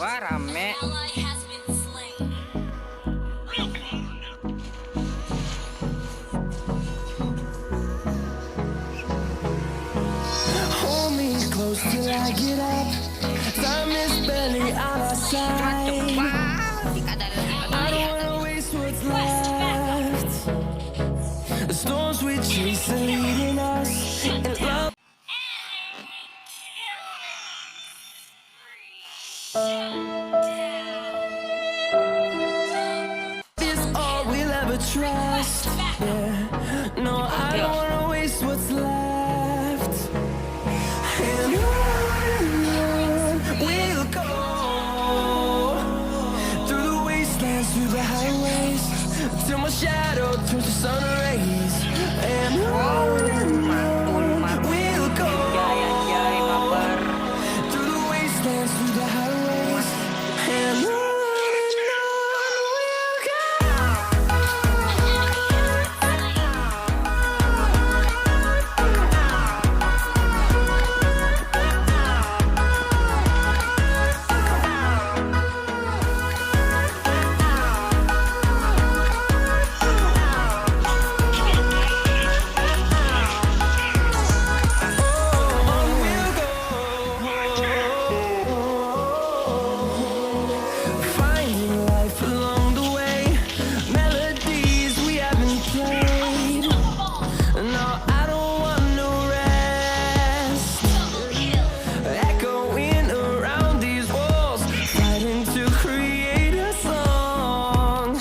Wah, rame. Hold me close till I get up. Time is barely on our side. I don't wanna waste what's left. The storms we chase are leading us, and love is all we'll ever trust. Yeah, no, I don't wanna waste what's left. And on we'll go, through the wastelands, through the highways, till my shadow turns to sun rays. And on we'll go, through the wastelands, through the highways, and on we'll go. Finding life along the way, melodies we haven't played. No, I don't want no rest. Echoing around these walls, fighting to create a song.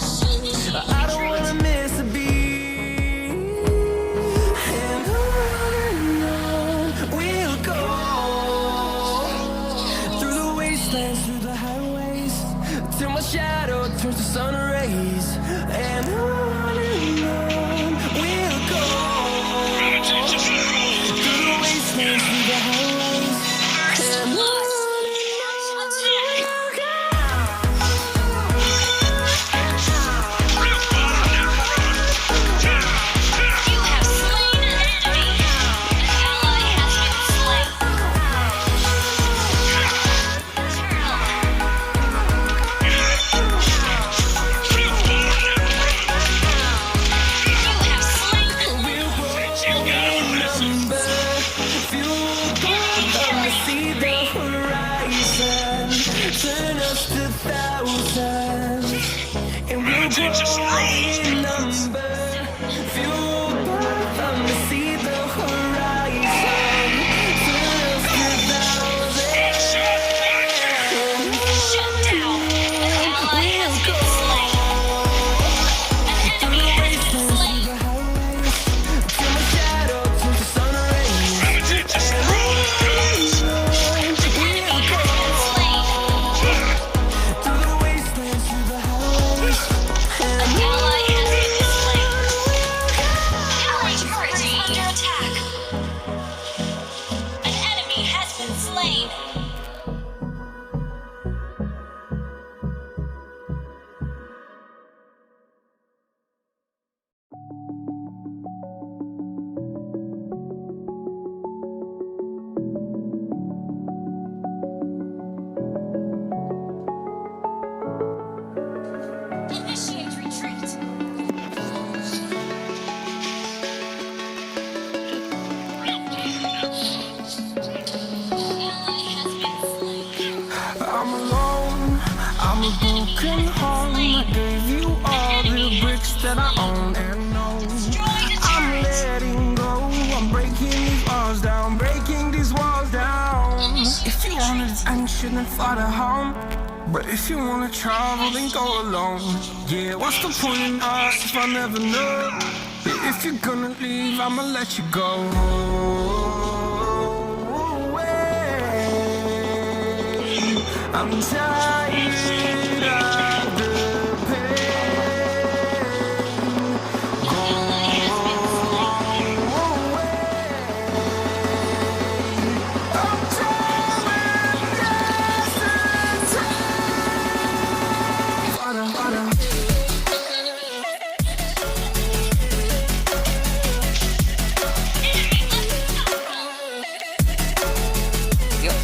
I don't wanna miss a beat. And on we'll go, through the wastelands, through the highways, till my shadow turns to sun rays. And on we'll go, through the wastelands, through the highways, and on we'll go. You have slain an enemy. An ally has been slain. You have slain an See the horizon, turn us to thousands, and we'll grow in number. Fueled by them to see the horizon, turn us to thousands. shut down. An ally has been slain. An enemy has been slain. Till my shadow turns to sun rays. An enemy has been slain. Through the wastelands, through the highways, An ally has been slain. Ally turret is under attack. An enemy has been slain. Initiate retreat. Ally has been slain. I'm alone, I'm a broken home. I gave you all the bricks that I own and know. I'm letting go, I'm breaking these walls down, breaking these walls down. If you wanted attention, then fly to home. But if you wanna travel, then go alone. Yeah, what's the point in us if I never know? Yeah, if you're gonna leave, I'ma let you go. I'm tired of the pain. Go away. I'm tired of yesterday. Fada. Yuk.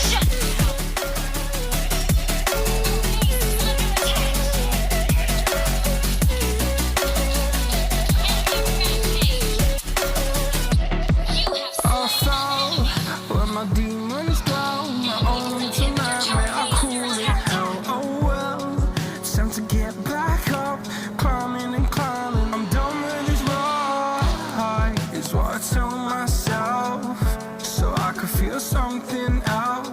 Shut feel something else.